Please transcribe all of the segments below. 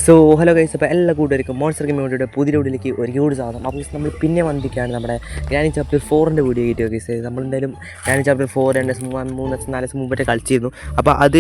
So hello guys, അപ്പോൾ എല്ലാ കൂട്ടുകാർക്കും മോൺസ്റ്റർ ഗെയിമിൻ്റെ പുതിയ വീഡിയോയിലേക്ക് ഒരുപാട് സാധനം. അപ്പോൾ നമ്മൾ പിന്നെ വന്നിരിക്കുകയാണ് നമ്മുടെ ഗ്രാനി ചാപ്റ്റർ 4 വീഡിയോ കിട്ടിയ ഗൈസ്. നമ്മളെന്തായാലും ഗ്രാനി ചാപ്റ്റർ 4 3 മുമ്പേ കളിച്ചിരുന്നു. അപ്പോൾ അത്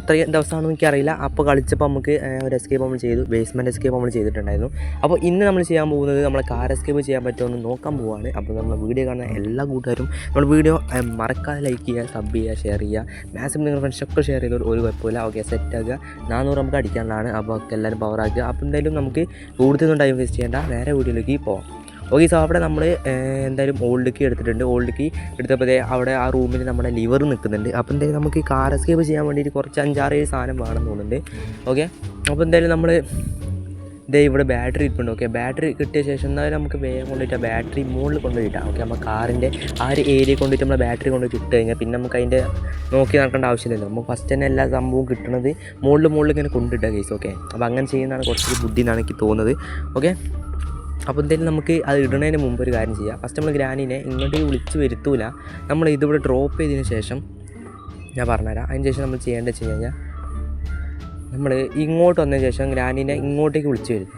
അത്രയും ദിവസമാണെന്ന് എനിക്കറിയില്ല. അപ്പോൾ കളിച്ചപ്പോൾ നമുക്ക് ഒരു എസ്കേപ്പ് നമ്മൾ ചെയ്തു, ബേസ്മെൻറ്റ് എസ്കേപ്പ് നമ്മൾ ചെയ്തിട്ടുണ്ടായിരുന്നു. അപ്പോൾ ഇന്ന് നമ്മൾ ചെയ്യാൻ പോകുന്നത് നമ്മളെ കാർ എസ്കേപ്പ് ചെയ്യാൻ പറ്റുമെന്ന് നോക്കാൻ പോവുകയാണ്. അപ്പോൾ നമ്മൾ വീഡിയോ കാണുന്ന എല്ലാ കൂട്ടുകാരും നമ്മൾ വീഡിയോ മറക്കാതെ ലൈക്ക് ചെയ്യുക, സബ് ചെയ്യുക, ഷെയർ ചെയ്യുക. മാക്സിമം നിങ്ങളുടെ ഫ്രണ്ട്സൊക്കെ ഷെയർ ചെയ്ത് ഒരു കുഴപ്പമില്ല. ഓക്കെ, സെറ്റാക്കുക. 400 നമുക്ക് അടിക്കാനുള്ളതാണ്. അപ്പോൾ എല്ലാവരും പവറാക്കുക. അപ്പോൾ എന്തായാലും നമുക്ക് കൂടുതലൊന്നും ടൈം വേസ്റ്റ് ചെയ്യേണ്ട, നേരെ വീഡിയോയിലേക്ക് പോകാം. ഓക്കെ, സോ അവിടെ നമ്മൾ എന്തായാലും ഓൾഡ് കീ എടുത്തിട്ടുണ്ട്. ഓൾഡ് കീ എടുത്തപ്പോൾ അവിടെ ആ റൂമിൽ നമ്മുടെ ലിവർ നിൽക്കുന്നുണ്ട്. അപ്പോൾ എന്തായാലും നമുക്ക് ഈ കാർ എസ്കേപ്പ് ചെയ്യാൻ വേണ്ടിയിട്ട് കുറച്ച് 5-6 സാധനം വേണം തോന്നുന്നുണ്ട്. ഓക്കെ, അപ്പോൾ എന്തായാലും നമ്മൾ ഇവിടെ ബാറ്ററി ഇരിപ്പുണ്ട്. ഓക്കെ, ബാറ്ററി കിട്ടിയ ശേഷം എന്തായാലും നമുക്ക് വേഗം കൊണ്ടുപോയിട്ട് ബാറ്ററി മുകളിൽ കൊണ്ടുപോയിട്ടാണ്. ഓക്കെ, നമ്മൾ കാറിൻ്റെ ആ ഒരു ഏരിയ കൊണ്ടുപോയിട്ട് നമ്മൾ ബാറ്ററി കൊണ്ടുപോയിട്ട് ഇട്ട് കഴിഞ്ഞാൽ പിന്നെ നമുക്ക് അതിൻ്റെ നോക്കി നടക്കേണ്ട ആവശ്യമില്ലല്ലോ. നമുക്ക് ഫസ്റ്റ് തന്നെ എല്ലാ സംഭവവും കിട്ടുന്നത് മുകളിൽ ഇങ്ങനെ കൊണ്ടിട്ട കേസ്. ഓക്കെ, അപ്പോൾ അങ്ങനെ ചെയ്യുന്നതാണ് കുറച്ച് ബുദ്ധി എന്നാണ് എനിക്ക് തോന്നുന്നത്. ഓക്കെ, അപ്പോൾ എന്തായാലും നമുക്ക് അത് ഇടുന്നതിന് മുമ്പ് ഒരു കാര്യം ചെയ്യാം. ഫസ്റ്റ് നമ്മൾ ഗ്രാനിനെ ഇങ്ങോട്ടേക്ക് വിളിച്ച് വരുത്തൂല. നമ്മൾ ഇതിവിടെ ഡ്രോപ്പ് ചെയ്തതിന് ശേഷം ഞാൻ പറഞ്ഞുതരാം. അതിന് ശേഷം നമ്മൾ ചെയ്യേണ്ടത് വെച്ച് കഴിഞ്ഞാൽ നമ്മൾ ഇങ്ങോട്ട് വന്നതിന് ശേഷം ഗ്രാനിനെ ഇങ്ങോട്ടേക്ക് വിളിച്ച് വരും.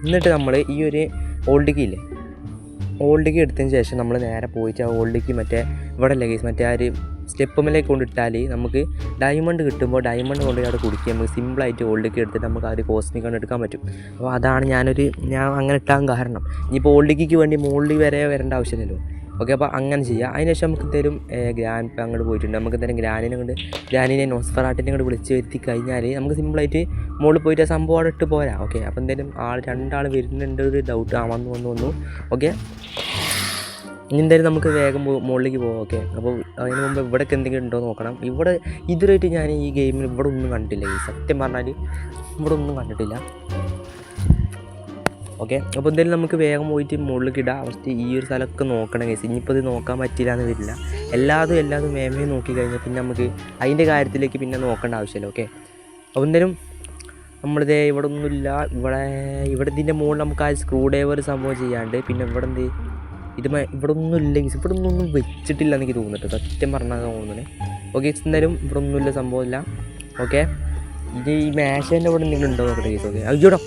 എന്നിട്ട് നമ്മൾ ഈ ഒരു ഓൾഡ് കീ ഇല്ലേ, ഓൾഡ് കീ എടുത്തതിന് ശേഷം നമ്മൾ നേരെ പോയിട്ട് ആ ഓൾഡ് കീ മറ്റേ ഇവിടെ അല്ലേ കേസ്, മറ്റേ ആ ഒരു സ്റ്റെപ്പുമ്മലേക്ക് കൊണ്ടിട്ടാൽ നമുക്ക് ഡയമണ്ട് കിട്ടുമ്പോൾ ഡയമണ്ട് കൊണ്ട് അവിടെ കുടിക്കുക. നമുക്ക് സിമ്പിളായിട്ട് ഓൾഡ് കീ എടുത്തിട്ട് നമുക്ക് ആ ഒരു കോസ്മിക് കൊണ്ട് എടുക്കാൻ പറ്റും. അപ്പോൾ അതാണ് ഞാൻ അങ്ങനെ ഇട്ടാൻ കാരണം. ഇനിയിപ്പോൾ ഓൾഡ് കീക്ക് വേണ്ടി മുകളിൽ വരെ വരേണ്ട ആവശ്യമില്ലല്ലോ. ഓക്കെ, അപ്പോൾ അങ്ങനെ ചെയ്യുക. അതിനുശേഷം നമുക്ക് എന്തായാലും ഗ്രാൻ ഇപ്പം അങ്ങോട്ട് പോയിട്ടുണ്ട്. നമുക്ക് എന്തായാലും ഗ്രാനിനെ നോസ്ഫെറാട്ടിനെ അങ്ങോട്ട് വിളിച്ച് വരുത്തി കഴിഞ്ഞാൽ നമുക്ക് സിമ്പിളായിട്ട് മുകളിൽ പോയിട്ട് ആ സംഭവം അവിടെ ഇട്ട് പോരാ. ഓക്കെ, അപ്പോൾ എന്തായാലും രണ്ടാൾ വരുന്നുണ്ട്, ഒരു ഡൗട്ട് വന്നു. ഓക്കെ, ഇനി എന്തായാലും നമുക്ക് വേഗം മുകളിലേക്ക് പോകാം. ഓക്കെ, അപ്പോൾ അതിന് മുമ്പ് ഇവിടെയൊക്കെ എന്തെങ്കിലും ഉണ്ടോ നോക്കണം. ഇതുവരെയായിട്ട് ഞാൻ ഈ ഗെയിമിൽ ഇവിടെ ഒന്നും കണ്ടില്ല. ഈ സത്യം പറഞ്ഞാൽ ഇവിടെ ഒന്നും കണ്ടിട്ടില്ല. ഓക്കെ, അപ്പോൾ എന്തായാലും നമുക്ക് വേഗം പോയിട്ട് മുകളിലേക്ക് ഇടാം. ഫസ്റ്റ് ഈ ഒരു സ്ഥലമൊക്കെ നോക്കണം കേസ്. ഇനിയിപ്പോൾ ഇത് നോക്കാൻ പറ്റില്ല എന്ന് വരില്ല. എല്ലാതും മേമേ നോക്കി കഴിഞ്ഞാൽ പിന്നെ നമുക്ക് അതിൻ്റെ കാര്യത്തിലേക്ക് പിന്നെ നോക്കേണ്ട ആവശ്യമില്ല. ഓക്കെ, അപ്പോൾ എന്തായാലും നമ്മളിതേ ഇവിടെ ഒന്നുമില്ല. ഇവിടെ ഇതിൻ്റെ മുകളിൽ നമുക്ക് ആ സ്ക്രൂ ഡ്രൈവർ സംഭവം ചെയ്യാണ്ട് പിന്നെ ഇവിടെ ഒന്നും ഇല്ല കേസ്. ഇവിടെ ഒന്നും വെച്ചിട്ടില്ല എനിക്ക് തോന്നുന്നുണ്ട്, സത്യം പറഞ്ഞാൽ തോന്നുന്നത്. ഓക്കെ, എന്തായാലും ഇവിടെ ഒന്നുമില്ല, സംഭവമില്ല. ഓക്കെ, ഇത് ഈ മേശേൻ്റെ ഇവിടെ എന്തെങ്കിലും ഉണ്ടോ നോക്കട്ടെ കേസ്. ഓക്കെ, അയ്യോടോ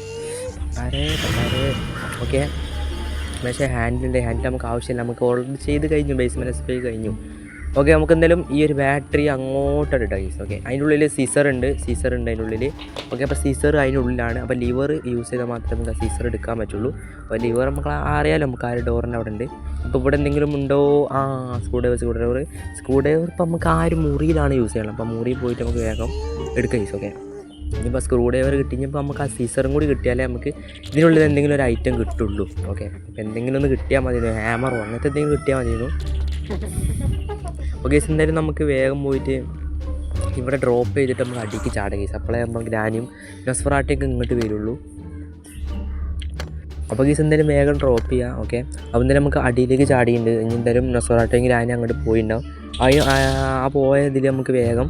ഓക്കെ, പക്ഷേ ഹാൻഡിൽ നമുക്ക് ആവശ്യമില്ല. നമുക്ക് ഓൾറെഡി ചെയ്ത് കഴിഞ്ഞു, ബേസ്മെൻറ്റ് എസ്പേ കഴിഞ്ഞു. ഓക്കെ, നമുക്ക് എന്തായാലും ഈ ഒരു ബാറ്ററി അങ്ങോട്ടാണ് ഇട്ടാൽ കേസ്. ഓക്കെ, അതിൻ്റെ ഉള്ളിൽ സീസർ ഉണ്ട് അതിൻ്റെ ഉള്ളിൽ. ഓക്കെ, അപ്പോൾ സീസർ അതിൻ്റെ ഉള്ളിലാണ്. അപ്പോൾ ലിവർ യൂസ് ചെയ്താൽ മാത്രമേ നമുക്ക് സീസർ എടുക്കാൻ പറ്റുള്ളൂ. അപ്പോൾ ലിവർ നമുക്ക് അറിയാമല്ലോ, നമുക്ക് ആ ഒരു ഡോറിൻ്റെ അവിടെ ഉണ്ട്. ഇപ്പോൾ ഇവിടെ എന്തെങ്കിലും ഉണ്ടോ? സ്ക്രൂ ഡ്രൈവർ ഇപ്പോൾ നമുക്ക് ആ ഒരു മുറിയിലാണ് യൂസ് ചെയ്യണം. അപ്പോൾ മുറിയിൽ പോയിട്ട് നമുക്ക് വേഗം എടുക്കാം കേസ്. ഓക്കെ, ഇനിയിപ്പോൾ സ്ക്രൂ ഡ്രൈവർ കിട്ടിയപ്പോൾ നമുക്ക് ആ സീസറും കൂടി കിട്ടിയാലേ നമുക്ക് ഇതിനുള്ളിൽ എന്തെങ്കിലും ഒരു ഐറ്റം കിട്ടുള്ളൂ. ഓക്കെ, അപ്പോൾ എന്തെങ്കിലും ഒന്ന് കിട്ടിയാൽ മതിയോ, ഹാമറോ അങ്ങനത്തെ എന്തെങ്കിലും കിട്ടിയാൽ മതിയോ. ഓക്കെ, എന്തായാലും നമുക്ക് വേഗം പോയിട്ട് ഇവിടെ ഡ്രോപ്പ് ചെയ്തിട്ട് നമുക്ക് അടിക്ക് ചാടുക കേസ്. അപ്പോഴേ നമ്മൾ ഗ്രാനിയും നോസ്ഫെറാട്ടിയൊക്കെ ഇങ്ങോട്ട് വരുള്ളൂ. അപ്പോൾ കേസ് എന്തായാലും വേഗം ഡ്രോപ്പ് ചെയ്യുക. ഓക്കെ, അപ്പോൾ എന്തായാലും നമുക്ക് അടിയിലേക്ക് ചാടിയുണ്ട്. ഇനി എന്തായാലും നോസ്ഫെറാട്ടിയും ഗ്രാനി അങ്ങോട്ട് പോയിട്ടുണ്ടാവും. ആ പോയതിൽ നമുക്ക് വേഗം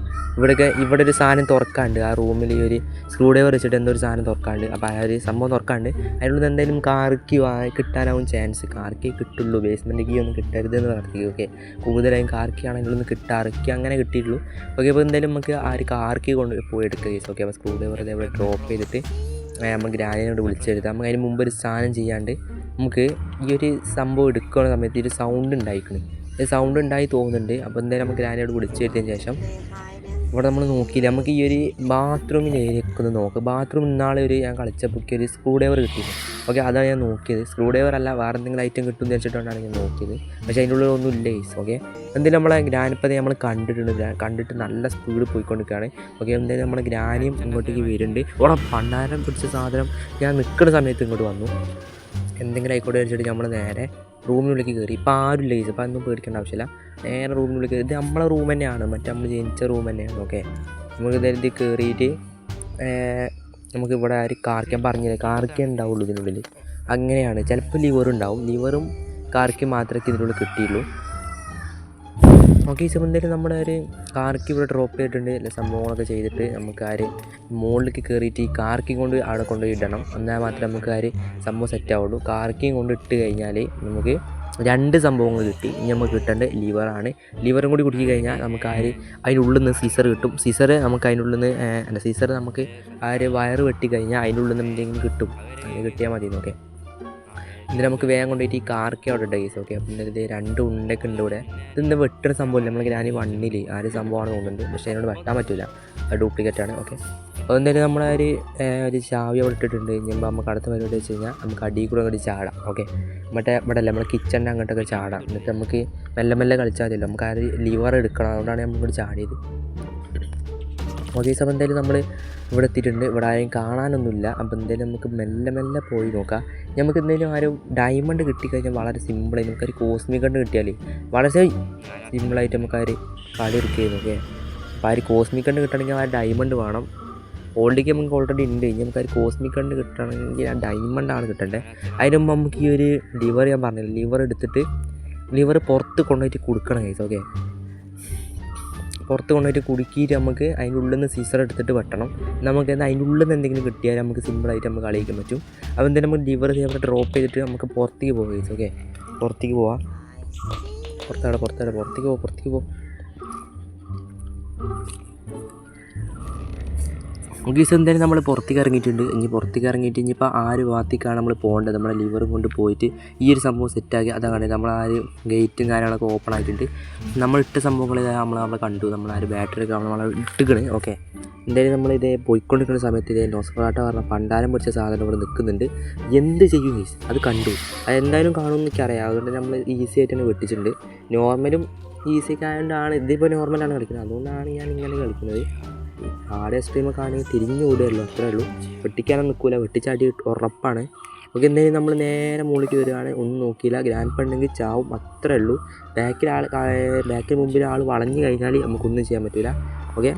ഇവിടെ ഒരു സാധനം തുറക്കാണ്ട്, ആ റൂമിൽ ഈ ഒരു സ്ക്രൂ ഡ്രൈവർ വെച്ചിട്ട് എന്തോ ഒരു സാധനം തുറക്കാണ്ട്. അപ്പോൾ ആ ഒരു സംഭവം തുറക്കാണ്ട് അതിനുള്ളിൽ എന്തായാലും കാർക്കി കിട്ടാനാവും ചാൻസ്. കാർക്കി കിട്ടുള്ളൂ, ബേസ്മെൻറ്റ് കീ ഒന്നും കിട്ടരുതെന്ന് പ്രാർത്ഥിക്കും. ഓക്കെ, കൂടുതലായും കാർക്കിയാണ് അതിനുള്ളിൽ കിട്ടാറക്കി അങ്ങനെ കിട്ടിയിട്ടുള്ളൂ. ഓക്കെ, അപ്പോൾ എന്തായാലും നമുക്ക് ആ ഒരു കാർക്കി കൊണ്ട് പോയി എടുക്കുക കേസ്. ഓക്കെ, അപ്പോൾ സ്ക്രൂ ഡ്രൈവർ ഇതേപോലെ ഡ്രോപ്പ് ചെയ്തിട്ട് നമ്മൾ ഗ്രാനിനോട് വിളിച്ചെടുത്താൽ നമുക്ക് അതിന് മുമ്പ് ഒരു സാധനം ചെയ്യാണ്ട് നമുക്ക് ഈ ഒരു സംഭവം എടുക്കുന്ന സമയത്ത് ഒരു സൗണ്ട് ഉണ്ടായി തോന്നുന്നുണ്ട്. അപ്പോൾ എന്തായാലും നമുക്ക് ഗ്രാനിനോട് വിളിച്ചെടുത്തതിന് ശേഷം ഇവിടെ നമ്മൾ നോക്കിയില്ല, നമുക്ക് ഈ ഒരു ബാത്റൂമിൻ്റെ ഏരിയയൊക്കെ ഒന്ന് നോക്കുക. ബാത്റൂം ഇന്നാളെ ഞാൻ കളിച്ചപ്പോൾ ഒരു സ്ക്രൂ ഡ്രൈവർ കിട്ടിയത്. ഓക്കെ, അതാണ് ഞാൻ നോക്കിയത്. സ്ക്രൂ ഡ്രൈവർ അല്ല, വേറെ എന്തെങ്കിലും ഐറ്റം കിട്ടുമെന്ന് വെച്ചിട്ടാണ് ഞാൻ നോക്കിയത്. പക്ഷേ അതിൻ്റെ ഉള്ളിൽ ഒന്നും ഇല്ല കേസ്. ഓക്കെ, എന്തായാലും നമ്മളെ ഗ്രാനിപ്പത് നമ്മൾ കണ്ടിട്ട് നല്ല സ്പീഡ് പോയിക്കൊണ്ടിരിക്കുകയാണ്. ഓക്കെ, എന്തായാലും നമ്മുടെ ഗ്രാനിയും ഇങ്ങോട്ടേക്ക് വരുന്നുണ്ട്. ഇവിടെ പണ്ടാരം പിടിച്ച സാധനം ഞാൻ നിൽക്കുന്ന സമയത്ത് ഇങ്ങോട്ട് വന്നു. എന്തെങ്കിലും ആയിക്കോട്ടെ വെച്ചിട്ട് നമ്മൾ നേരെ റൂമിനുള്ളിലേക്ക് കയറി. ഇപ്പോൾ ആരുമില്ല കേസ്, അപ്പോൾ അതൊന്നും പേടിക്കേണ്ട ആവശ്യമില്ല. നേരെ റൂമിനുള്ളിൽ കയറി. ഇത് നമ്മളെ റൂം തന്നെയാണ്, നമ്മൾ ജനിച്ച റൂം തന്നെയാണ്. ഓക്കെ, നമുക്ക് ഇതിൽ കയറിയിട്ട് നമുക്ക് ഇവിടെ കാർക്കാൻ പറഞ്ഞില്ല, കാർക്കേ ഉണ്ടാവുള്ളൂ ഇതിനുള്ളിൽ. അങ്ങനെയാണ്, ചിലപ്പോൾ ലിവറും കാർക്കും മാത്രമേ ഇതിനുള്ളിൽ കിട്ടിയുള്ളൂ. ഓക്കെ, ഈ എന്തായാലും നമ്മുടെ ഒരു കാർക്കി ഇവിടെ ഡ്രോപ്പ് ചെയ്തിട്ടുണ്ട്. സംഭവങ്ങളൊക്കെ ചെയ്തിട്ട് നമുക്ക് മുകളിലേക്ക് കയറിയിട്ട് ഈ കാർക്കി കൊണ്ട് അവിടെ കൊണ്ടുപോയി ഇടണം. എന്നാൽ മാത്രമേ നമുക്ക് സംഭവം സെറ്റ് ആവുള്ളൂ. കാർക്കിയും കൊണ്ട് ഇട്ട് കഴിഞ്ഞാൽ നമുക്ക് 2 സംഭവങ്ങൾ കിട്ടി. ഇനി നമുക്ക് കിട്ടേണ്ടത് ലിവറാണ്. ലിവറും കൂടി കുടുക്കി കഴിഞ്ഞാൽ നമുക്ക് അതിനുള്ളിൽ നിന്ന് സീസർ കിട്ടും. സീസർ നമുക്ക് അതിനുള്ളിൽ നിന്ന് സീസർ നമുക്ക് വയറ് വെട്ടി കഴിഞ്ഞാൽ അതിനുള്ളിൽ നിന്ന് എന്തെങ്കിലും കിട്ടും. അങ്ങനെ കിട്ടിയാൽ മതി. ഓക്കെ, എന്നിട്ട് നമുക്ക് വേഗം കൊണ്ടുപോയിട്ട് ഈ കാർക്കി അവിടെ ഉണ്ട് കേസ്. ഓക്കെ, അപ്പം ഇത് 2 ഉണ്ടൊക്കെ ഉണ്ട് ഇവിടെ. ഇതെന്താ വെട്ടുന്ന സംഭവമില്ല, നമ്മൾ ഗ്രാനി 1 ആ ഒരു സംഭവമാണ് തോന്നുന്നുണ്ട്. പക്ഷേ അതിനോട് വെട്ടാൻ പറ്റില്ല, അത് ഡ്യൂപ്ലിക്കേറ്റാണ്. ഓക്കെ, അപ്പോൾ എന്തായാലും ഒരു ചാവി അവിടെ ഇട്ടിട്ടുണ്ട്. ഇനിയുമ്പോൾ നമുക്ക് അടുത്ത പരിപാടി വെച്ച് കഴിഞ്ഞാൽ നമുക്ക് അടിയിൽ കൂടെ അങ്ങോട്ട് ചാടാം. ഓക്കെ, ഇവിടെ അല്ല നമ്മുടെ കിച്ചണിൻ്റെ അങ്ങോട്ടൊക്കെ ചാടാം. എന്നിട്ട് നമുക്ക് മെല്ലെ മെല്ലെ കളിച്ചാൽ മതിയല്ലോ. നമുക്ക് ലിവർ എടുക്കണം, അതുകൊണ്ടാണ് നമ്മളിവിടെ ചാടിയത്. ഓക്കെ, അപ്പോൾ എന്തായാലും നമ്മൾ ഇവിടെ എത്തിയിട്ടുണ്ട്. ഇവിടെ ആരെയും കാണാനൊന്നുമില്ല. അപ്പോൾ എന്തായാലും നമുക്ക് മെല്ലെ മെല്ലെ പോയി നോക്കാം. നമുക്ക് എന്തെങ്കിലും ഡയമണ്ട് കിട്ടിക്കഴിഞ്ഞാൽ വളരെ സിമ്പിളായി നമുക്കൊരു കോസ്മിക് ഗണ്ണ് കിട്ടിയാൽ വളരെ സിമ്പിളായിട്ട് നമുക്ക് കളി എടുക്കുകയായിരുന്നു. ഓക്കെ, അപ്പോൾ കോസ്മിക് ഗണ്ണ് കിട്ടണമെങ്കിൽ ഡയമണ്ട് വേണം. ഓൾഡിക്ക് നമുക്ക് ഓൾറെഡി ഉണ്ട്. ഇനി നമുക്ക് കോസ്മിക് ഗണ്ണ് കിട്ടണമെങ്കിൽ ഡയമണ്ടാണ് കിട്ടേണ്ടത്. അതിന് മുമ്പ് നമുക്ക് ഈ ഒരു ലിവർ ഞാൻ പറഞ്ഞില്ല, ലിവർ എടുത്തിട്ട് ലിവർ പുറത്ത് കൊണ്ടുപോയിട്ട് കൊടുക്കണം കേസ്. ഓക്കെ, പുറത്ത് കൊണ്ടുപോയിട്ട് കുടുക്കിയിട്ട് നമുക്ക് അതിൻ്റെ ഉള്ളിൽ നിന്ന് സീസർ എടുത്തിട്ട് വെട്ടണം. നമുക്ക് അതിൻ്റെ ഉള്ളിൽ നിന്ന് എന്തെങ്കിലും കിട്ടിയാൽ നമുക്ക് സിമ്പിളായിട്ട് നമുക്ക് കളിക്കാൻ പറ്റും. അപ്പോൾ എന്തായാലും നമുക്ക് ലിവർ അവിടെ ഡ്രോപ്പ് ചെയ്തിട്ട് നമുക്ക് പുറത്തേക്ക് പോകാം കേസ്. ഓക്കെ, പുറത്തേക്ക് പോവാം. പുറത്തേക്ക് പോവാം. ഓക്കെ, എന്തായാലും നമ്മൾ പുറത്തേക്ക് ഇറങ്ങിയിട്ടുണ്ട്. ഇനിയിപ്പോൾ ഭാഗത്തേക്കാണ് നമ്മൾ പോകേണ്ടത്. നമ്മുടെ ലിവറും കൊണ്ട് പോയിട്ട് ഈ ഒരു സംഭവം സെറ്റാക്കി അതാണ് നമ്മൾ ഗേറ്റും കാര്യങ്ങളൊക്കെ ഓപ്പൺ ആയിട്ടുണ്ട്. നമ്മൾ ഇട്ട സംഭവങ്ങൾ നമ്മൾ അവിടെ കണ്ടു. നമ്മൾ ബാറ്ററി ഒക്കെ നമ്മൾ ഇട്ടിക്കണ്. ഓക്കെ, എന്തായാലും നമ്മളിതേ പോയിക്കൊണ്ടിരിക്കുന്ന സമയത്ത് ഇതേ നോസ്ഫെറാട്ടോ പറഞ്ഞ പണ്ടാരം പിടിച്ച സാധനം ഇവിടെ നിൽക്കുന്നുണ്ട്. എന്ത് ചെയ്യും ഗൈസ്, അത് കണ്ടു. അതെന്തായാലും കാണുമെന്ന് എനിക്കറിയാം. അതുകൊണ്ട് നമ്മൾ ഈസി ആയിട്ട് തന്നെ വെട്ടിച്ചിട്ടുണ്ട്. നോർമലും ഈസിയൊക്കെ ആയതുകൊണ്ടാണ് ഇതിപ്പോൾ നോർമലാണ് കളിക്കുന്നത്. അതുകൊണ്ടാണ് ഞാൻ ഇങ്ങനെ കളിക്കുന്നത്. ആടെ സ്ട്രീമൊക്കെ ആണെങ്കിൽ തിരിഞ്ഞു കൂടുകയല്ലോ, അത്രേ ഉള്ളൂ. വെട്ടിക്കാനൊന്നും നിൽക്കില്ല, വെട്ടിച്ചാടി ഉറപ്പാണ്. ഓക്കെ, എന്തായാലും നമ്മൾ നേരെ മുകളിലേക്ക് വരികയാണ്. ഒന്നും നോക്കിയില്ല, ഗ്രാൻഡ് പണ്ടെങ്കിൽ ചാവും, അത്രേ ഉള്ളൂ. ബാക്കിൽ മുമ്പിൽ ആൾ വളഞ്ഞു കഴിഞ്ഞാൽ നമുക്കൊന്നും ചെയ്യാൻ പറ്റില്ല. ഓക്കെ,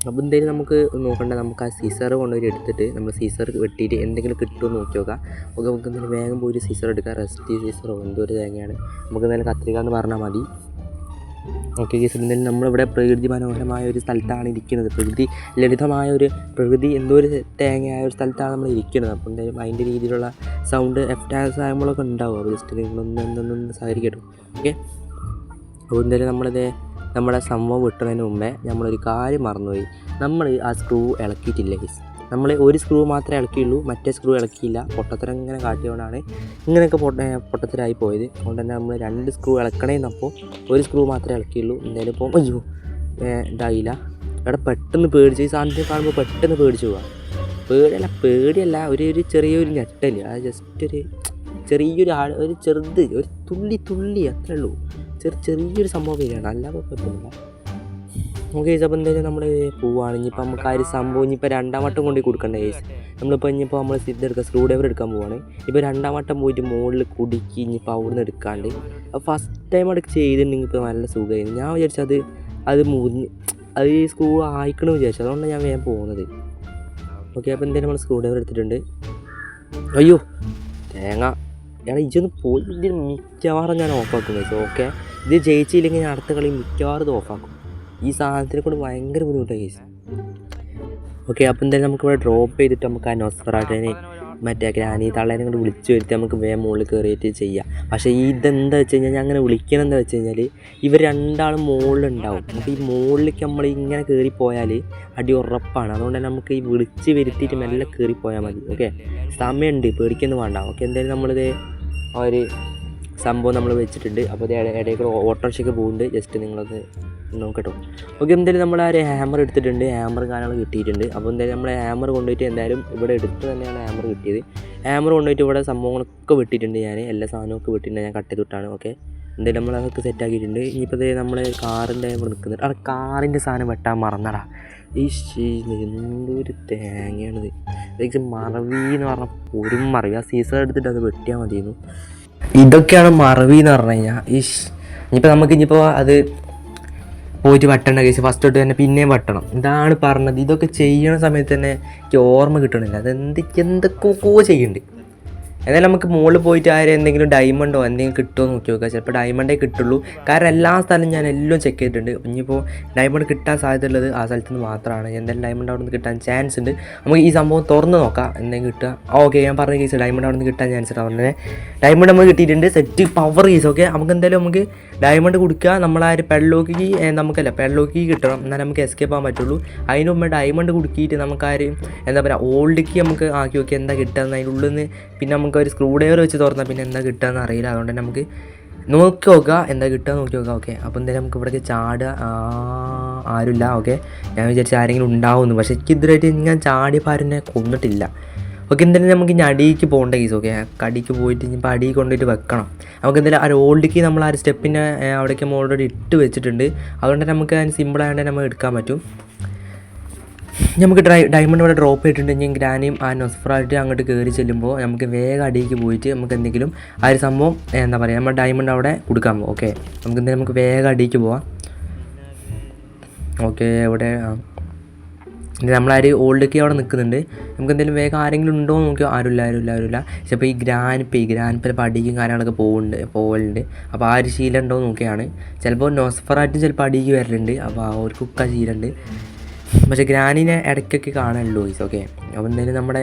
അപ്പോൾ എന്തായാലും നമുക്ക് നോക്കണ്ട, നമുക്ക് ആ സീസർ കൊണ്ടുപോയി എടുത്തിട്ട് നമ്മൾ സീസർ വെട്ടിയിട്ട് എന്തെങ്കിലും കിട്ടുമോ നോക്കി നോക്കാം. ഓക്കെ, നമുക്ക് എന്തായാലും വേഗം പോയി സീസർ എടുക്കാം. റെസ്റ്റ് സീസറോ എന്തോ ഒരു തേങ്ങയാണ്. നമുക്ക് എന്തായാലും കത്രിക എന്ന് പറഞ്ഞാൽ മതി. ഓക്കെ ഗൈസ്, എന്തായാലും നമ്മളിവിടെ പ്രകൃതി മനോഹരമായ ഒരു സ്ഥലത്താണ് ഇരിക്കുന്നത്. പ്രകൃതി എന്തോ ഒരു തേങ്ങയായ ഒരു സ്ഥലത്താണ് നമ്മൾ ഇരിക്കുന്നത്. അപ്പോൾ എന്തായാലും അതിൻ്റെ രീതിയിലുള്ള സൗണ്ട് എഫക്റ്റ് ആകുമ്പോഴൊക്കെ ഉണ്ടാവും. അപ്പോൾ ജസ്റ്റ് നിങ്ങളൊന്ന് സഹകരിക്കട്ടോ. ഓക്കെ, അപ്പോൾ എന്തായാലും നമ്മുടെ സംഭവം വിട്ടതിന് മുമ്പേ നമ്മളൊരു കാര്യം മറന്നുപോയി. നമ്മൾ ആ സ്ക്രൂ ഇളക്കിയിട്ടില്ല ഗൈസ്. നമ്മൾ ഒരു സ്ക്രൂ മാത്രമേ ഇളക്കിയുള്ളൂ, മറ്റേ സ്ക്രൂ ഇളക്കിയില്ല. പൊട്ടത്തരം ഇങ്ങനെ കാട്ടിയതുകൊണ്ടാണ് ഇങ്ങനെയൊക്കെ പൊട്ടത്തരായി പോയത്. അതുകൊണ്ട് തന്നെ നമ്മൾ 2 സ്ക്രൂ ഇളക്കണേന്നപ്പോൾ ഒരു സ്ക്രൂ മാത്രമേ ഇളക്കിയുള്ളൂ. എന്തായാലും ഇപ്പോൾ ഇതായില്ല. ഇവിടെ പെട്ടെന്ന് പേടിച്ച് ഈ സാധനത്തെ കാണുമ്പോൾ പെട്ടെന്ന് പേടിച്ച് പോവാം. പേടിയല്ല ഒരു ചെറിയൊരു ഞെട്ടല്. അത് ജസ്റ്റ് ഒരു തുള്ളി അത്രേ ഉള്ളൂ. ചെറിയൊരു സംഭവം വരികയാണ്, അല്ലാതെ കുഴപ്പമൊന്നുമില്ല. ഓക്കെ, അപ്പോൾ എന്തായാലും നമ്മൾ പോവുകയാണ്. ഇനിയിപ്പോൾ നമുക്ക് ആ ഒരു സംഭവം ഇനിയിപ്പോൾ 2ാം വട്ടം കൊണ്ട് കൊടുക്കണ്ടേ കേസ്. ഇനിയിപ്പോൾ നമ്മൾ ഇതെടുക്കുക, സ്ക്രൂ ഡ്രൈവർ എടുക്കാൻ പോവുകയാണ്. ഇപ്പോൾ 2ാം വട്ടം പോയിട്ട് മുകളിൽ കുടുക്കി ഇനിയിപ്പോൾ അവിടെ നിന്ന് എടുക്കാണ്ട്. അപ്പോൾ ഫസ്റ്റ് ടൈം അവിടെ ചെയ്തിട്ടുണ്ടെങ്കിൽ ഇപ്പോൾ നല്ല സുഖമായിരുന്നു. ഞാൻ വിചാരിച്ചത് അത് ഈ സ്ക്രൂ ആയിക്കണമെന്ന് വിചാരിച്ചു. അതുകൊണ്ടാണ് ഞാൻ വേഗം പോകുന്നത്. ഓക്കെ, അപ്പോൾ എന്തായാലും നമ്മൾ സ്ക്രൂ ഡ്രൈവർ എടുത്തിട്ടുണ്ട്. അയ്യോ തേങ്ങ, ഇതൊന്ന് പോയി. ഇതിന് മിക്കവാറും ഞാൻ ഓഫാക്കും കേസ്. ഓക്കെ, ഇത് ജയിച്ചില്ലെങ്കിൽ ഞാൻ അടുത്ത കളി മിക്കവാറും ഇത് ഓഫാക്കും. ഈ സാധനത്തിനെ കൊണ്ട് ഭയങ്കര ബുദ്ധിമുട്ടാണ് കേസ്. ഓക്കെ, അപ്പോൾ എന്തായാലും നമുക്കിവിടെ ഡ്രോപ്പ് ചെയ്തിട്ട് നമുക്ക് ആ നോസ്ഫെറാട്ടോനെ മറ്റേ ഗ്രാനി തള്ളേനെ കൊണ്ട് വിളിച്ചു വരുത്തി നമുക്ക് വേഗം മുകളിൽ കയറിയിട്ട് ചെയ്യാം. പക്ഷേ ഇതെന്താ വെച്ച് കഴിഞ്ഞാൽ ഞാൻ അങ്ങനെ വിളിക്കണം എന്താ വെച്ച് കഴിഞ്ഞാൽ ഇവർ 2 മുകളിലുണ്ടാവും. അപ്പോൾ ഈ മുകളിലേക്ക് നമ്മൾ ഇങ്ങനെ കയറിപ്പോയാൽ അടി ഉറപ്പാണ്. അതുകൊണ്ട് തന്നെ നമുക്ക് ഈ വിളിച്ച് വരുത്തിയിട്ട് മെല്ലെ കയറിപ്പോയാൽ മതി. ഓക്കെ, സമയമുണ്ട്, പേടിക്കൊന്നും വേണ്ട. ഓക്കെ, എന്തായാലും നമ്മളിത് ആ ഒരു സംഭവം നമ്മൾ വെച്ചിട്ടുണ്ട്. അപ്പോൾ ഇടയിൽ കൂടെ ഓട്ടോറിക്ഷയ്ക്ക് പോകുന്നുണ്ട്. ജസ്റ്റ് നിങ്ങളത് നോക്കട്ടോ. ഓക്കെ, എന്തായാലും നമ്മൾ ആ ഒരു ഹാമർ എടുത്തിട്ടുണ്ട്. ഹാമറും കാര്യങ്ങൾ കിട്ടിയിട്ടുണ്ട്. അപ്പോൾ എന്തായാലും നമ്മൾ ഹാമർ കൊണ്ടുപോയിട്ട് എന്തായാലും ഇവിടെ എടുത്ത് തന്നെയാണ് ഹാമർ കിട്ടിയത്. ഹാമർ കൊണ്ടുപോയിട്ട് ഇവിടെ സംഭവങ്ങളൊക്കെ വെട്ടിയിട്ടുണ്ട്. ഞാൻ എല്ലാ സാധനമൊക്കെ വെട്ടിയിട്ടുണ്ട്. ഞാൻ കട്ട് ചെയ്തിട്ടാണ്. ഓക്കെ, എന്തായാലും നമ്മളതൊക്കെ സെറ്റാക്കിയിട്ടുണ്ട്. ഇനിയിപ്പോൾ നമ്മൾ കാറിൻ്റെ ഇവിടെ നിൽക്കുന്നുണ്ട്. അവിടെ കാറിൻ്റെ സാധനം വെട്ടാൻ മറന്നടാ. എന്തൊരു തേങ്ങയാണിത്. മറവി എന്ന് പറഞ്ഞാൽ ഒരു മറവി. ആ സീസർ എടുത്തിട്ട് അത് വെട്ടിയാൽ മതിയെന്നു. ഇതൊക്കെയാണ് മറവി എന്ന് പറഞ്ഞു കഴിഞ്ഞാൽ. ഇനിയിപ്പോൾ അത് പോയിട്ട് വെട്ടേണ്ട കേസ് ഫസ്റ്റ് തൊട്ട് തന്നെ പിന്നെയും വെട്ടണം. ഇതാണ് പറഞ്ഞത്. ഇതൊക്കെ ചെയ്യണ സമയത്ത് തന്നെ എനിക്ക് ഓർമ്മ കിട്ടണില്ല. എന്തൊക്കെയോ ചെയ്യുന്നുണ്ട്. എന്നാലും നമുക്ക് മുകളിൽ പോയിട്ട് ആരും എന്തെങ്കിലും ഡയമണ്ടോ എന്തെങ്കിലും കിട്ടുമോ നോക്കി നോക്കുക. ചിലപ്പോൾ ഡയമണ്ടേ കിട്ടുള്ളൂ. കാരണം എല്ലാ സ്ഥലവും ഞാൻ എല്ലാം ചെക്ക് ചെയ്തിട്ടുണ്ട്. ഇനിയിപ്പോൾ ഡയമണ്ട് കിട്ടാൻ സാധ്യതയുള്ളത് ആ സ്ഥലത്ത് നിന്ന് മാത്രമാണ്. എന്തായാലും ഡയമണ്ട് അവിടെ നിന്ന് കിട്ടാൻ ചാൻസ് ഉണ്ട്. നമുക്ക് ഈ സംഭവം തുറന്ന് നോക്കാം എന്തെങ്കിലും കിട്ടുക. ഓക്കെ, ഞാൻ പറഞ്ഞ കേസ് ഡയമണ്ട് അവിടെ നിന്ന് കിട്ടാൻ ചാൻസ് ഉണ്ട്. അതുകൊണ്ട് ഡയമണ്ട് നമുക്ക് കിട്ടിയിട്ടുണ്ട്. Set power case. ഓക്കെ, നമുക്ക് എന്തായാലും നമുക്ക് ഡയമണ്ട് കൊടുക്കുക. നമ്മളാ ഒരു പെഡ്ലോക്ക് നമുക്കല്ല പെഡ്ലോക്ക് കിട്ടണം, എന്നാൽ നമുക്ക് എസ്കേപ്പ് ആകാൻ പറ്റുള്ളൂ. അതിന് മുമ്പ് ഡയമണ്ട് കൊടുക്കിയിട്ട് നമുക്കാര് എന്താ പറയുക ഓൾഡ് കീ നമുക്ക് ആക്കി നോക്കി എന്താ കിട്ടുക. അതിൻ്റെ ഉള്ളിൽ നിന്ന് പിന്നെ നമുക്ക് ഒരു സ്ക്രൂ ഡ്രൈവർ വെച്ച് തുറന്നാൽ പിന്നെ എന്താ കിട്ടുകയെന്ന് അറിയില്ല. അതുകൊണ്ട് തന്നെ നമുക്ക് നോക്കി നോക്കുക എന്താ കിട്ടുക നോക്കി നോക്കാം. ഓക്കെ, അപ്പോൾ എന്തായാലും നമുക്ക് ഇവിടേക്ക് ചാടുക. ആരുമില്ല. ഓക്കെ, ഞാൻ വിചാരിച്ച ആരെങ്കിലും ഉണ്ടാവുമെന്ന്. പക്ഷേ എനിക്ക് ഇതുവരെയായിട്ട് ഞാൻ ചാടിയപ്പോൾ ആരും എന്നെ കൊന്നിട്ടില്ല. ഓക്കെ, എന്തായാലും നമുക്ക് ഇനി അടിയിലേക്ക് പോകേണ്ട കേസ്. ഓക്കെ, അടിക്ക് പോയിട്ട് ഇനിയിപ്പോൾ അടിയിൽ കൊണ്ടുപോയിട്ട് വെക്കണം. നമുക്ക് എന്തായാലും ആ ഓൾഡ് കീ നമ്മൾ ആ ഒരു സ്റ്റെപ്പിൻ്റെ അവിടേക്ക് നമ്മൾ ഓൾറെഡി ഇട്ട് വെച്ചിട്ടുണ്ട്. അതുകൊണ്ട് നമുക്ക് അതിന് സിമ്പിളായതുകൊണ്ട് നമുക്ക് എടുക്കാൻ പറ്റും. നമുക്ക് ഡയമണ്ട് ഇവിടെ ഡ്രോപ്പ് ചെയ്തിട്ടുണ്ട്. ഇനി ഗ്രാനിയും ആ നൊസ്ഫറായിട്ട് അങ്ങോട്ട് കയറി ചെല്ലുമ്പോൾ നമുക്ക് വേഗം അടിയിലേക്ക് പോയിട്ട് നമുക്ക് എന്തെങ്കിലും ആ ഒരു സംഭവം എന്താ പറയുക നമ്മൾ ഡയമണ്ട് അവിടെ കൊടുക്കാൻ പോകും. ഓക്കെ, നമുക്ക് എന്തായാലും നമുക്ക് വേഗം അടിയിലേക്ക് പോവാം. ഓക്കെ, ഇവിടെ നമ്മളാര് ഓൾഡ് കീ അവിടെ നിൽക്കുന്നുണ്ട്. നമുക്ക് എന്തെങ്കിലും വേഗം ആരെങ്കിലും ഉണ്ടോ എന്ന് നോക്കിയോ. ആരുമില്ല. ചിലപ്പോൾ ഈ ഗ്രാൻപ്പിൽ അടിക്കും കാര്യങ്ങളൊക്കെ പോകലുണ്ട്. അപ്പോൾ ആ ഒരു ശീലം ഉണ്ടോ എന്ന് നോക്കിയാണ്. ചിലപ്പോൾ നൊസ്ഫറായിട്ടും ചിലപ്പോൾ അടിക്ക് വരലുണ്ട്. അപ്പോൾ ആ ഒരു കുക്ക ശീലമുണ്ട്. പക്ഷേ ഗ്രാനിനെ ഇടയ്ക്കൊക്കെ കാണാനുള്ളൂ ഗൈസ്. ഓക്കെ, അപ്പോൾ എന്തായാലും നമ്മുടെ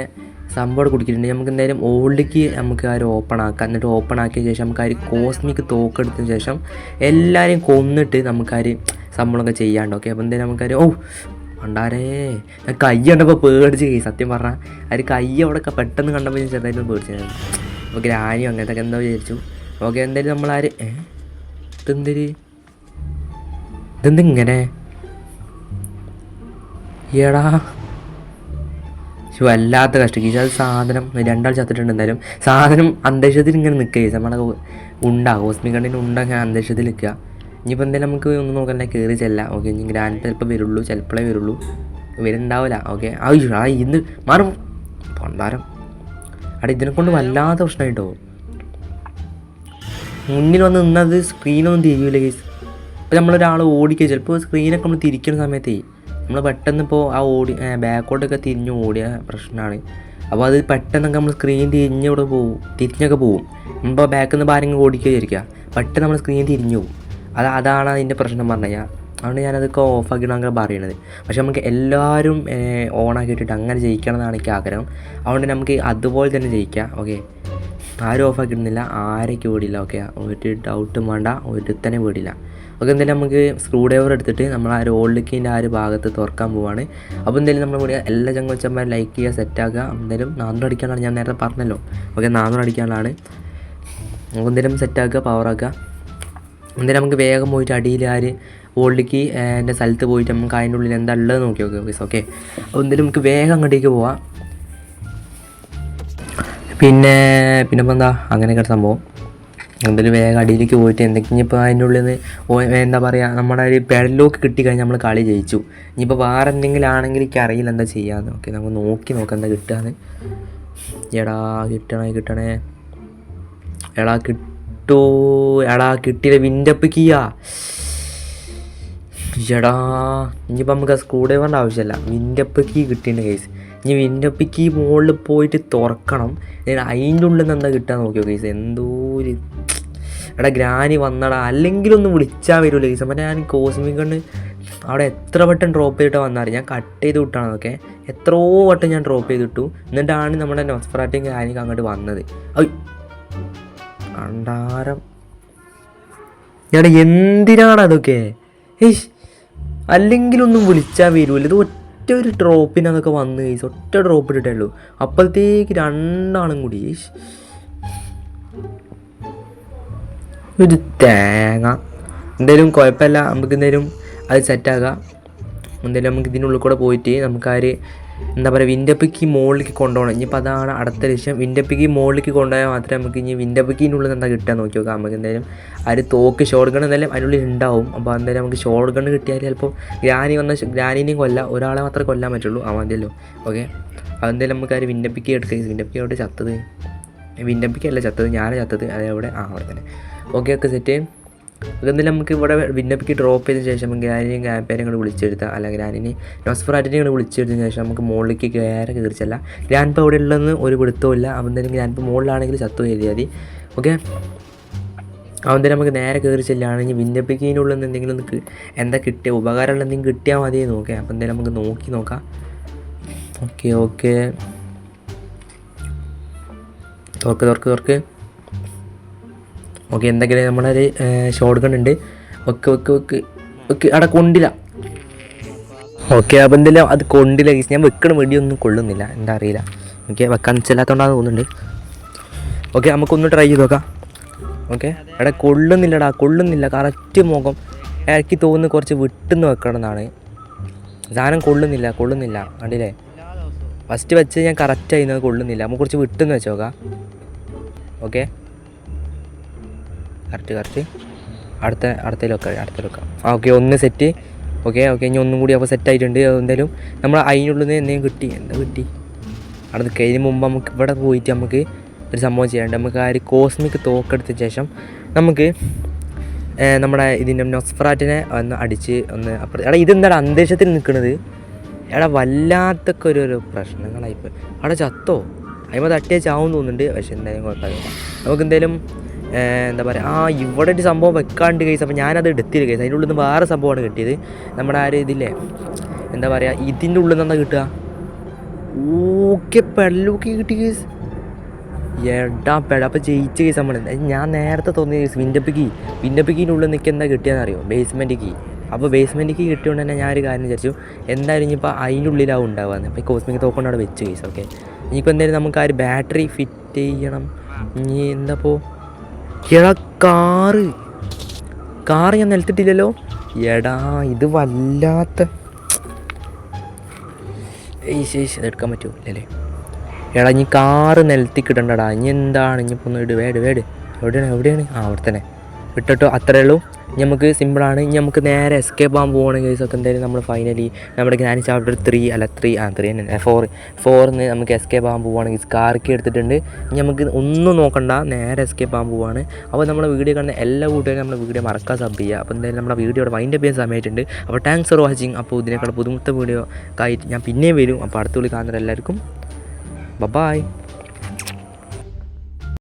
സംഭവം കുടിക്കുന്നുണ്ട്. നമുക്ക് എന്തായാലും ഓൾഡ് കീ നമുക്ക് ആ ഒരു ഓപ്പൺ ആക്കാം. എന്നിട്ട് ഓപ്പൺ ആക്കിയ ശേഷം നമുക്ക് ആ ഒരു കോസ്മിക് തോക്കെടുത്തതിന് ശേഷം എല്ലാവരെയും കൊന്നിട്ട് നമുക്കൊരു സംഭവമൊക്കെ ചെയ്യാണ്ട്. ഓക്കെ, അപ്പോൾ എന്തായാലും നമുക്കൊരു ഉണ്ടാരേ ഞാൻ കൈ കണ്ടപ്പോൾ പേടിച്ച് കൈ സത്യം പറഞ്ഞാൽ ആ ഒരു കൈ അവിടെ പെട്ടെന്ന് കണ്ടപ്പോൾ ഞാൻ ചെറുതായിട്ട് പേടിച്ചായിരുന്നു. അപ്പോൾ ഗ്രാനിയും അങ്ങനത്തെ എന്തോ വിചാരിച്ചു. ഓക്കെ, എന്തായാലും നമ്മളാര് ഇതെന്തിങ്ങനെ ഏടാ വല്ലാത്ത കഷ്ടം. അത് സാധനം രണ്ടാൾ ചത്തിട്ടുണ്ട്. എന്തായാലും സാധനം അന്തരീക്ഷത്തിൽ ഇങ്ങനെ നിൽക്കുക. നമ്മളെ കോസ്മിക് കണ്ടിന് അങ്ങനെ അന്തരീക്ഷത്തിൽ നിൽക്കുക. ഇനിയിപ്പോൾ എന്തായാലും നമുക്ക് ഒന്നും നോക്കണ്ട കയറി ചെല്ലാം. ഓക്കെ, ഇനി ഗ്രാൻഡ് ചിലപ്പോൾ വരുള്ളൂ, ചിലപ്പോഴേ വരുള്ളൂ, വരുന്നുണ്ടാവില്ല. ഓക്കെ, ഇന്ന് മാറും പണ്ടാരം. ഇതിനെക്കൊണ്ട് വല്ലാത്ത പ്രശ്നമായിട്ടോ. മുന്നിൽ വന്ന് നിന്നത് സ്ക്രീനൊന്നും തിരിയൂല കേസ്. ഇപ്പോൾ നമ്മളൊരാൾ ഓടിക്കുക ചിലപ്പോൾ സ്ക്രീനൊക്കെ നമ്മൾ തിരിക്കുന്ന സമയത്തേ നമ്മൾ പെട്ടെന്ന് ഇപ്പോൾ ആ ബാക്കോട്ടൊക്കെ തിരിഞ്ഞ് ഓടിയ പ്രശ്നമാണ്. അപ്പോൾ അത് പെട്ടെന്നൊക്കെ നമ്മൾ സ്ക്രീൻ തിരിഞ്ഞൊക്കെ പോവും. നമ്മൾ ബാക്കിൽ നിന്ന് ആരെങ്കിലും ഓടിക്കുക വിചാരിക്കുക, പെട്ടെന്ന് നമ്മൾ സ്ക്രീൻ തിരിഞ്ഞു പോകും. അതാണ് അതിൻ്റെ പ്രശ്നം പറഞ്ഞു കഴിഞ്ഞാൽ. അതുകൊണ്ട് ഞാനതൊക്കെ ഓഫാക്കിയിട്ട് അങ്ങനെ പറയണത്. പക്ഷെ നമുക്ക് എല്ലാവരും ഓണാക്കിയിട്ടിട്ട് അങ്ങനെ ജയിക്കണം എന്നാണ് എനിക്ക് ആഗ്രഹം. അതുകൊണ്ട് നമുക്ക് അതുപോലെ തന്നെ ജയിക്കാം. ഓക്കെ, ആരും ഓഫാക്കിയിടുന്നില്ല, ആരേക്കും പേടിയില്ല. ഓക്കെ, ഒരു ഡൗട്ടും വേണ്ട, ഒരുത്തനെ പേടിയില്ല. ഓക്കെ, എന്തായാലും നമുക്ക് സ്ക്രൂ ഡ്രൈവർ എടുത്തിട്ട് നമ്മൾ ആ ഒരു ഓൾഡ് കീൻ്റെ ആ ഒരു ഭാഗത്ത് തുറക്കാൻ പോവാണ്. അപ്പോൾ എന്തായാലും നമ്മൾ കൂടി എല്ലാ ചങ്ങോച്ചന്മാരും ലൈക്ക് ചെയ്യുക, സെറ്റാക്കുക. എന്തായാലും 400 അടിക്കാനാണ് ഞാൻ നേരത്തെ പറഞ്ഞല്ലോ. ഓക്കെ, 400 അടിക്കാനാണ്. നമുക്ക് എന്തായാലും സെറ്റാക്കുക, പവറാക്കുക. എന്തായാലും നമുക്ക് വേഗം പോയിട്ട് അടിയിൽ ആ ഒരു ഓൾഡ് കീ എൻ്റെ സ്ഥലത്ത് പോയിട്ട് നമുക്ക് അതിൻ്റെ ഉള്ളിൽ എന്താ ഉള്ളത് നോക്കി നോക്കി ഓക്കെ. ഓക്കെ, അപ്പോൾ എന്തായാലും നമുക്ക് വേഗം അങ്ങോട്ടേക്ക് പോവാം. പിന്നെ ഇപ്പോൾ എന്താ അങ്ങനെയൊക്കെ സംഭവം. എന്തായാലും വേഗം അടിയിലേക്ക് പോയിട്ട് എന്തെങ്കിലും ഇപ്പോൾ അതിൻ്റെ ഉള്ളിൽ നിന്ന് എന്താ പറയുക നമ്മുടെ ഒരു പെഡലോക്ക് കിട്ടിക്കഴിഞ്ഞാൽ നമ്മൾ കളി ജയിച്ചു. ഇനിയിപ്പോൾ വേറെ എന്തെങ്കിലും ആണെങ്കിൽ എനിക്ക് അറിയില്ല എന്താ ചെയ്യാമെന്ന്. ഓക്കെ, നമുക്ക് നോക്കാം എന്താ കിട്ടുകയെന്ന്. കിട്ടണേ കിട്ടിയില്ല. വിൻഡപ്പ് കീയാ ഇനിയിപ്പോൾ നമുക്ക് ആ സ്ക്രൂ ഡ്രൈവറിൻ്റെ ആവശ്യമില്ല, വിൻഡപ്പ് കീ കിട്ടിയിട്ടുണ്ട് കേസ്. ഇനി വിൻഡപ്പ് കീ മുകളിൽ പോയിട്ട് തുറക്കണം. അതിൻ്റെ ഉള്ളിൽ നിന്ന് എന്താ കിട്ടാൻ നോക്കിയോ കേസ്. എന്തോ ഒരു ഗ്രാനി വന്നടാ, അല്ലെങ്കിലൊന്നും വിളിച്ചാൽ വരുമല്ലോ കേസ്. അപ്പം ഞാൻ കോസ്മിക് കണ്ട് അവിടെ എത്ര വട്ടം ഡ്രോപ്പ് ചെയ്തിട്ട് വന്നാൽ ഞാൻ കട്ട് ചെയ്ത് വിട്ടാണ്. ഓക്കെ, എത്രയോ വട്ടം ഞാൻ ഡ്രോപ്പ് ചെയ്തിട്ടു. എന്നിട്ടാണ് നമ്മുടെ നൊസ്ഫറാറ്റിയും ഗ്രാനിക്ക് അങ്ങോട്ട് വന്നത്. അണ്ടാരം എന്തിനാണ് അതൊക്കെ? അല്ലെങ്കിലൊന്നും വിളിച്ചാൽ വരുമല്ലോ. ഇത് ഒറ്റ ഒരു ഡ്രോപ്പിനതൊക്കെ വന്ന് കേസ്, ഒറ്റ ഡ്രോപ്പ് ഇട്ടിട്ടേ ഉള്ളൂ. അപ്പോഴത്തേക്ക് രണ്ടാളും കൂടി ഒരു തേങ്ങ. എന്തായാലും കുഴപ്പമില്ല, നമുക്ക് എന്തായാലും അത് സെറ്റാക്കാം. എന്തായാലും നമുക്ക് ഇതിനുള്ളിൽ കൂടെ പോയിട്ട് നമുക്കാര് എന്താ പറയുക വിൻഡപ്പ് കീ മുകളിലേക്ക് കൊണ്ടുപോകണം. ഇനിയിപ്പോൾ അതാണ് അടുത്ത ലക്ഷ്യം. വിൻഡപ്പ് കീ മുകളിലേക്ക് കൊണ്ടുപോയാൽ മാത്രമേ നമുക്ക് ഇനി വിൻഡപ്പ് കീൻ്റെ ഉള്ളിൽ എന്താ കിട്ടാൻ നോക്കി നോക്കാം. നമുക്ക് എന്തായാലും ആ ഒരു തോക്ക് ഷോർട്ട് ഗൺ എന്തായാലും അതിനുള്ളിൽ ഉണ്ടാവും. അപ്പോൾ എന്തായാലും നമുക്ക് ഷോർട്ട് ഗൺ കിട്ടിയാൽ ചിലപ്പോൾ ഗ്രാനിനെയും കൊല്ലാം, ഒരാളെ മാത്രമേ കൊല്ലാൻ പറ്റുള്ളൂ. മതിയല്ലോ. ഓക്കെ, അതെന്തായാലും നമുക്ക് ആ ഒരു വിൻഡപ്പ് കീ എടുക്കുക. വിൻഡപ്പ് കീ അവിടെ ചത്തത്, വിൻഡപ്പ് കീ അല്ല ചത്തത്, ഞാനേ ചത്തത്. അതെവിടെ അവിടെ തന്നെ. Okay set. അതെന്തായാലും നമുക്ക് ഇവിടെ വിന്നപ്പിക്ക് ഡ്രോപ്പ് ചെയ്തതിന് ശേഷം ഗ്രാനിനെയും ഗ്രാൻഡ് കൂടെ വിളിച്ചെടുത്താൽ അല്ല ഗ്രാനിനെ നോസ്ഫറാറ്റിനെ കൂടെ വിളിച്ചെടുത്തതിന് ശേഷം നമുക്ക് മുകളിലേക്ക് കയറിച്ചല്ല. ഗ്രാൻഡ് അവിടെ ഉള്ളതെന്ന് ഒരു പിടുത്തമില്ല. അവൻ തന്നെ ഗ്രാൻഡ് മുകളിലാണെങ്കിൽ ചത്തു കയറിയാൽ മതി. ഓക്കെ, അവൻ തന്നെ നമുക്ക് നേരെ കയറി ചെല്ലുകയാണെങ്കിൽ വിന്നപ്പിക്കിനുള്ളിൽ നിന്ന് എന്തെങ്കിലും എന്താ കിട്ടിയ ഉപകാരമുള്ള എന്തെങ്കിലും കിട്ടിയാൽ മതി നോക്കാം. അപ്പോൾ എന്തായാലും നമുക്ക് നോക്കാം. ഓക്കെ തുറക്ക്. ഓക്കെ, എന്തെങ്കിലും നമ്മളൊരു ഷോട്ട് ഗൺ ഉണ്ട്. ഓക്കെ അവിടെ കൊണ്ടില്ല. ഓക്കെ, അപ്പോൾ എന്തെങ്കിലും അത് കൊണ്ടില്ല. ഞാൻ വെക്കണ വെടിയൊന്നും കൊള്ളുന്നില്ല, എന്താ അറിയില്ല. ഓക്കെ, വെക്കാൻ ചെല്ലാത്തതുകൊണ്ടാണെന്ന് തോന്നുന്നുണ്ട്. ഓക്കെ, നമുക്കൊന്ന് ട്രൈ ചെയ്ത് നോക്കാം. ഓക്കെ, എടാ കൊള്ളുന്നില്ല കറക്റ്റ് മുഖം. എനിക്ക് തോന്നുന്നു കുറച്ച് വിട്ടുന്ന് വെക്കണം എന്നാണ്. സാധനം കൊള്ളുന്നില്ല കണ്ടില്ലേ? ഫസ്റ്റ് വെച്ച് ഞാൻ കറക്റ്റ് ആയിരുന്നത് കൊള്ളുന്നില്ല. നമുക്ക് കുറച്ച് വിട്ടുന്ന് വെച്ച് നോക്കാം. ഓക്കെ, കറക്റ്റ് അടുത്തേൽ വെക്കാം. ഓക്കെ, ഒന്ന് സെറ്റ്. ഓക്കെ ഇനി ഒന്നും കൂടി അപ്പോൾ സെറ്റായിട്ടുണ്ട്. എന്തായാലും നമ്മൾ അതിനുള്ളിൽ നിന്ന് എന്തെങ്കിലും എന്താ കിട്ടി അവിടെ കഴിഞ്ഞ മുമ്പ് നമുക്ക് ഇവിടെ പോയിട്ട് നമുക്ക് ഒരു സംഭവം ചെയ്യാണ്ട്. നമുക്ക് ആ ഒരു കോസ്മിക് തോക്കെടുത്ത ശേഷം നമുക്ക് നമ്മുടെ ഇതിൻ്റെ നോസ്ഫറാറ്റിനെ ഒന്ന് അടിച്ച് ഒന്ന് അപ്പുറത്ത്. എടാ ഇതെന്താടാ അന്തരീക്ഷത്തിൽ നിൽക്കുന്നത്? എടാ വല്ലാത്തൊക്കെ ഒരു പ്രശ്നങ്ങളായിപ്പോൾ. അവിടെ ചത്തോ? അതിമ തട്ടിയാൽ ചാവും തോന്നുന്നുണ്ട്. പക്ഷെ എന്തായാലും കുഴപ്പമില്ല. നമുക്ക് എന്തായാലും എന്താ പറയുക, ഇവിടെ ഒരു സംഭവം വെക്കാണ്ട് കേസ്. അപ്പോൾ ഞാനത് എടുത്തില്ല കേസ്. അതിൻ്റെ ഉള്ളിൽ നിന്ന് വേറെ സംഭവമാണ് കിട്ടിയത്. നമ്മുടെ ആ ഒരു ഇതില്ലേ, എന്താ പറയുക, ഇതിൻ്റെ ഉള്ളിൽ നിന്ന് എന്താ കിട്ടുക? ഓക്കെ, പെടലൊക്കെ കിട്ടി കേസ്. അപ്പോൾ ജയിച്ച കേസ് നമ്മൾ. ഞാൻ നേരത്തെ തോന്നിയ കേസ് വിന്നപ്പിക്കിൻ്റെ ഉള്ളിൽ നിൽക്കുക എന്താ കിട്ടിയെന്നറിയോ? Basement key. അപ്പോൾ ബേസ്മെൻറ്റ് കീ കിട്ടിയോണ്ട് തന്നെ ഞാൻ ഒരു കാര്യം വിചാരിച്ചു, എന്തായാലും ഇനിയിപ്പോൾ അതിൻ്റെ ഉള്ളിലാവും ഉണ്ടാവുകയെന്ന്. അപ്പോൾ ഈ കോസ്മിക് തോക്കൊണ്ട് അവിടെ വെച്ച് കേസ്. ഓക്കെ, ഇനിയിപ്പോൾ എന്തായാലും നമുക്ക് ആ ഒരു ബാറ്ററി ഫിറ്റ് ചെയ്യണം. ഇനി എന്താപ്പോൾ എടാ കാറ് ഞാൻ നിലത്തിട്ടില്ലല്ലോ. എടാ ഇത് വല്ലാത്ത ഇതെടുക്കാൻ പറ്റുമോ അല്ലേ? എടാ ഇനി കാറ് നിലത്തി കിട്ടണ്ടടാ. ഇനി എന്താണ് ഇനിയിപ്പോൾ ഒന്ന് വേട് എവിടെയാണ്? അവിടെ തന്നെ വിട്ടോ. അത്രേ ഉള്ളൂ. ഇനി നമുക്ക് സിമ്പിളാണ്. ഇനി നമുക്ക് നേരെ എസ്കേപ്പ് ആകാൻ പോകണമെങ്കിൽ കേസൊക്കെ എന്തായാലും നമ്മൾ ഫൈനലി നമ്മുടെ ഗ്രാൻഡ് ചാപ്റ്റർ 3 തന്നെ 4 നമുക്ക് എസ്കേപ്പ് ആകാൻ പോവുകയാണെങ്കിൽ കാർക്ക് എടുത്തിട്ടുണ്ട്. ഇനി നമുക്ക് ഒന്നും നോക്കണ്ട, നേരെ എസ്കേപ്പ് ആകാൻ പോവുകയാണ്. അപ്പോൾ നമ്മുടെ വീഡിയോ കാണുന്ന എല്ലാ കൂട്ടുകാരും നമ്മുടെ വീഡിയോ മറക്കാൻ സബ് ചെയ്യുക. അപ്പോൾ എന്തായാലും നമ്മുടെ വീഡിയോയുടെ വൈൻഡ് അപ്പ് ചെയ്യാൻ സമയമായിട്ടുണ്ട്. അപ്പോൾ താങ്ക്സ് ഫോർ വാച്ചിങ്. അപ്പോൾ ഇതിനേക്കാൾ പുതുമത്തെ വീഡിയോ ആയിട്ട് ഞാൻ പിന്നെയും വരും. അപ്പോൾ അടുത്ത വിളി കാണുന്നവരെല്ലാവർക്കും ബൈ.